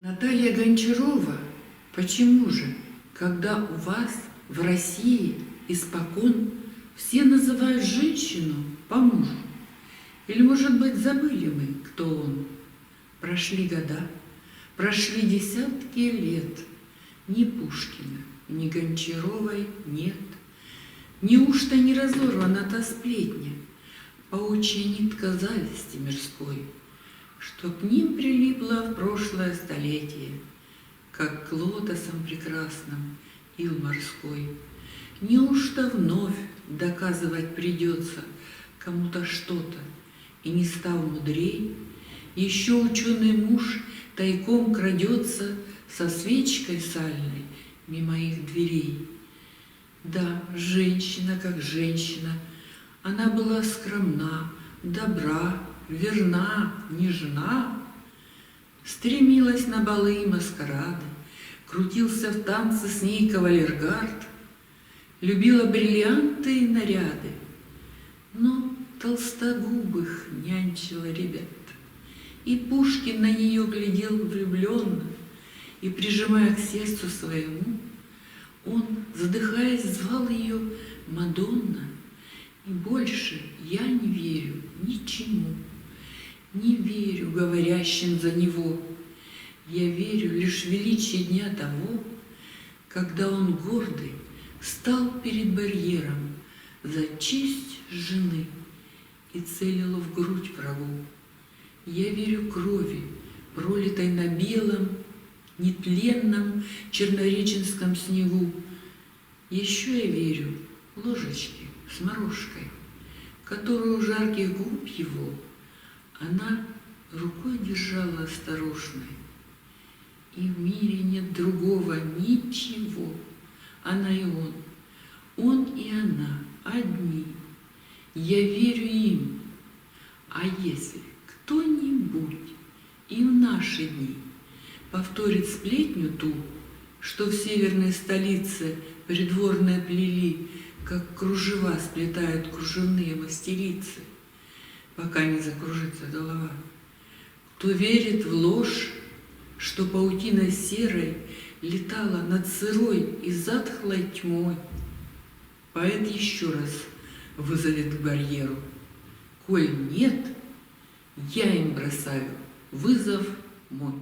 Наталья Гончарова, почему же, когда у вас в России испокон все называют женщину по мужу? Или, может быть, забыли мы, кто он? Прошли года, прошли десятки лет. Ни Пушкина, ни Гончаровой нет. Неужто не разорвана та сплетня, паучья нитка зависти мирской, что к ним прилипло в прошлое столетие, как к лотосам прекрасным ил морской? Неужто вновь доказывать придется кому-то что-то, и не став мудрей, еще ученый муж тайком крадется со свечкой сальной мимо их дверей? Да, женщина как женщина, она была скромна, добра, верна, нежна, стремилась на балы и маскарады, крутился в танце с ней кавалергард, любила бриллианты и наряды, но толстогубых нянчила ребят. И Пушкин на нее глядел влюбленно, и, прижимая к сердцу своему, он, задыхаясь, звал ее Мадонна. И больше я не верю ничему, не верю говорящим за него. Я верю лишь в величие дня того, когда он гордый стал перед барьером за честь жены и целил в грудь врагу. Я верю крови, пролитой на белом, нетленном чернореченском снегу. Еще я верю ложечке с морожкой, которую у жарких губ его она рукой держала осторожной. И в мире нет другого ничего. Она и он и она одни. Я верю им. А если кто-нибудь и в наши дни повторит сплетню ту, что в северной столице придворные плели, как кружева сплетают кружевные мастерицы, пока не закружится голова, кто верит в ложь, что паутина серой летала над сырой и затхлой тьмой, поэт еще раз вызовет к барьеру. Коль нет, я им бросаю вызов мой.